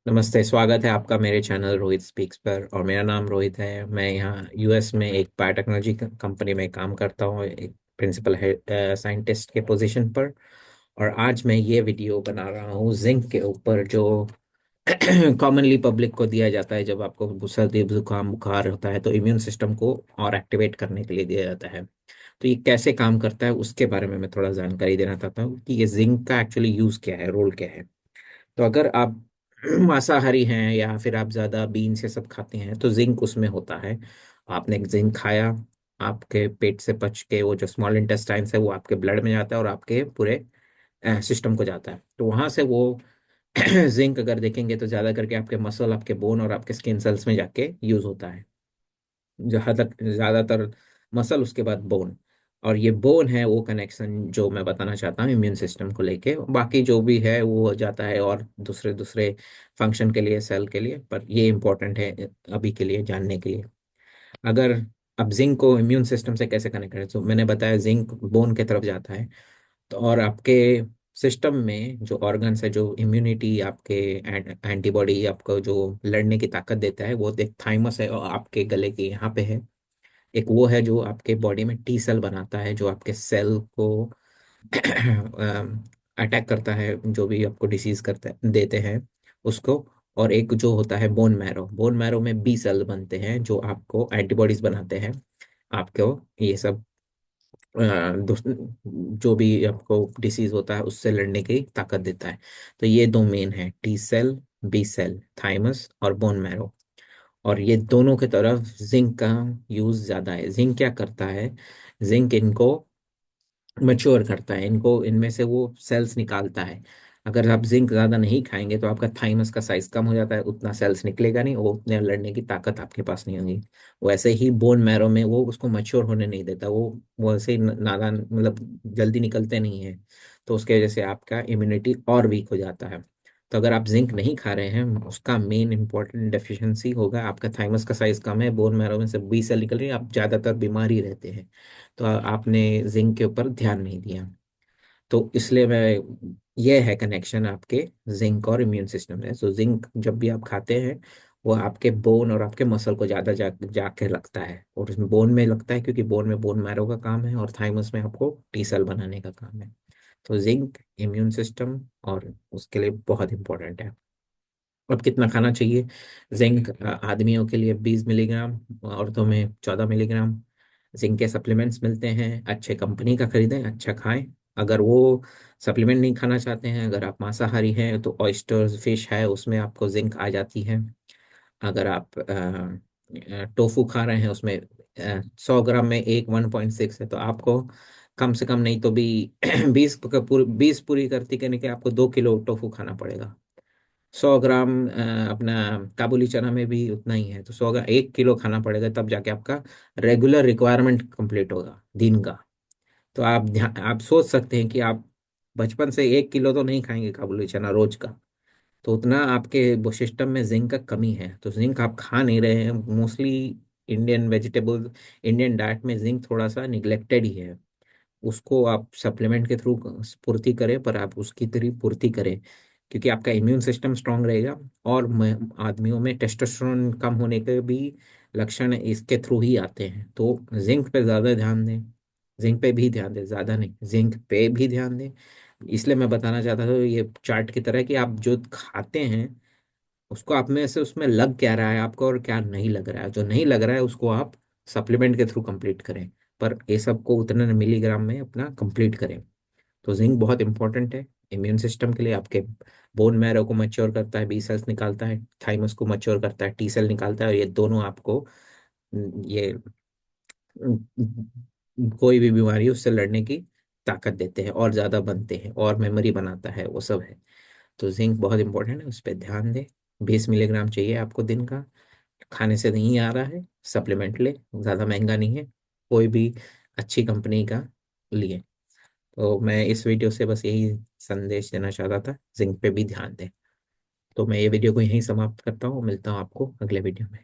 नमस्ते। स्वागत है आपका मेरे चैनल रोहित स्पीक्स पर। और मेरा नाम रोहित है। मैं यहाँ यूएस में एक बायोटेक्नोलॉजी कंपनी में काम करता हूँ, एक प्रिंसिपल है साइंटिस्ट के पोजीशन पर। और आज मैं ये वीडियो बना रहा हूँ जिंक के ऊपर, जो कॉमनली पब्लिक को दिया जाता है जब आपको सर्दी जुकाम बुखार होता है, तो इम्यून सिस्टम को और एक्टिवेट करने के लिए दिया जाता है। तो ये कैसे काम करता है उसके बारे में मैं थोड़ा जानकारी देना चाहता हूँ कि ये जिंक का एक्चुअली यूज क्या है, रोल क्या है। तो अगर आप मांसाहारी हैं या फिर आप ज़्यादा बीन से सब खाते हैं तो जिंक उसमें होता है। आपने जिंक खाया, आपके पेट से पच के वो जो स्मॉल इंटेस्टाइन्स है वो आपके ब्लड में जाता है और आपके पूरे सिस्टम को जाता है। तो वहां से वो जिंक अगर देखेंगे तो ज़्यादा करके आपके मसल, आपके बोन और आपके स्किन सेल्स में जाके यूज होता है। जहाँ तक ज़्यादातर मसल, उसके बाद बोन। और ये बोन है वो कनेक्शन जो मैं बताना चाहता हूँ इम्यून सिस्टम को लेके। बाकी जो भी है वो हो जाता है और दूसरे दूसरे फंक्शन के लिए, सेल के लिए, पर ये इम्पोर्टेंट है अभी के लिए जानने के लिए। अगर अब जिंक को इम्यून सिस्टम से कैसे कनेक्ट करें, तो मैंने बताया जिंक बोन की तरफ जाता है। तो और आपके सिस्टम में जो ऑर्गन्स है, जो इम्यूनिटी, आपके एंटीबॉडी आपको जो लड़ने की ताकत देता है, वो एक थाइमस है और आपके गले के यहाँ पे है। एक वो है जो आपके बॉडी में टी सेल बनाता है, जो आपके सेल को अटैक करता है, जो भी आपको डिसीज करता है देते हैं उसको। और एक जो होता है बोन मैरो, बोन मैरो में बी सेल बनते हैं जो आपको एंटीबॉडीज बनाते हैं, आपको ये सब जो भी आपको डिसीज होता है उससे लड़ने की ताकत देता है। तो ये दो मेन है, T cell, B cell, thymus और बोन मैरो। और ये दोनों की तरफ जिंक का यूज ज्यादा है। जिंक क्या करता है, जिंक इनको मैच्योर करता है, इनको इनमें से वो सेल्स निकालता है। अगर आप जिंक ज्यादा नहीं खाएंगे तो आपका थाइमस का साइज कम हो जाता है, उतना सेल्स निकलेगा नहीं, वो उतने लड़ने की ताकत आपके पास नहीं होगी। वैसे ही बोन मैरो में वो उसको मैच्योर होने नहीं देता, वो ऐसे ही नादान, मतलब जल्दी निकलते नहीं है। तो उसके वजह से आपका इम्यूनिटी और वीक हो जाता है। तो अगर आप जिंक नहीं खा रहे हैं, उसका मेन इंपॉर्टेंट डेफिशिएंसी होगा आपका थाइमस का साइज कम है, बोन मैरो में से 20 सेल निकल रही है, आप ज्यादातर बीमार ही रहते हैं। तो आपने जिंक के ऊपर ध्यान नहीं दिया। तो इसलिए मैं, ये है कनेक्शन आपके जिंक और इम्यून सिस्टम में। सो जिंक जब भी आप खाते हैं, वो आपके बोन और आपके मसल को ज्यादा जाके लगता है, और उसमें बोन में लगता है क्योंकि बोन में बोन मैरो का काम है और थाइमस में आपको टी सेल बनाने का काम है। तो जिंक इम्यून सिस्टम और उसके लिए बहुत इंपॉर्टेंट है। अब कितना खाना चाहिए? जिंक आदमियों के लिए 20 मिलीग्राम, औरतों में 14 मिलीग्राम। जिंक के सप्लीमेंट्स मिलते हैं, अच्छे कंपनी का खरीदें, अच्छा खाएं। अगर वो सप्लीमेंट नहीं खाना चाहते हैं, अगर आप मांसाहारी हैं तो ऑयस्टर्स फिश है, उसमें आपको जिंक आ जाती है। अगर आप टोफू खा रहे हैं, उसमें 100 ग्राम में एक 1.6 है, तो आपको कम से कम नहीं तो भी 20 पूरी करती करने के आपको 2 किलो टोफू खाना पड़ेगा। 100 ग्राम अपना काबुली चना में भी उतना ही है, तो 100 ग्राम 1 किलो खाना पड़ेगा, तब जाके आपका रेगुलर रिक्वायरमेंट कंप्लीट होगा दिन का। तो आप सोच सकते हैं कि आप बचपन से 1 किलो तो नहीं खाएंगे काबुली चना रोज का, तो उतना आपके वो सिस्टम में जिंक का कमी है। तो जिंक आप खा नहीं रहे हैं mostly. Indian vegetable, Indian diet में जिंक थोड़ा सा निग्लेक्टेड ही है। उसको आप सप्लीमेंट के थ्रू पूर्ति करें, पर आप उसकी तेरी पूर्ति करें, क्योंकि आपका इम्यून सिस्टम स्ट्रांग रहेगा। और आदमियों में टेस्टोस्टेरोन कम होने के भी लक्षण इसके थ्रू ही आते हैं। तो जिंक पे ज़्यादा ध्यान दें, जिंक पे भी ध्यान दें, ज़्यादा नहीं, जिंक पे भी ध्यान दें। इसलिए मैं बताना चाहता था ये चार्ट की तरह कि आप जो खाते हैं उसको आप में से उसमें लग क्या रहा है आपको और क्या नहीं लग रहा है। जो नहीं लग रहा है उसको आप सप्लीमेंट के थ्रू कंप्लीट करें, पर ये सबको उतने मिलीग्राम में अपना कंप्लीट करें। तो जिंक बहुत इंपॉर्टेंट है इम्यून सिस्टम के लिए। आपके बोन मैरो को मैच्योर करता है, बी सेल्स निकालता है, थाइमस को मैच्योर करता है, टी सेल निकालता है, और ये दोनों आपको ये कोई भी बीमारी उससे लड़ने की ताकत देते हैं और ज्यादा बनते हैं, और मेमोरी बनाता है, वो सब है। तो जिंक बहुत इंपॉर्टेंट है, उस पर ध्यान दें। 20 मिलीग्राम चाहिए आपको दिन का। खाने से नहीं आ रहा है, सप्लीमेंट ले, ज़्यादा महंगा नहीं है, कोई भी अच्छी कंपनी का लिए। तो मैं इस वीडियो से बस यही संदेश देना चाहता था, जिंक पे भी ध्यान दें। तो मैं ये वीडियो को यहीं समाप्त करता हूँ, मिलता हूँ आपको अगले वीडियो में।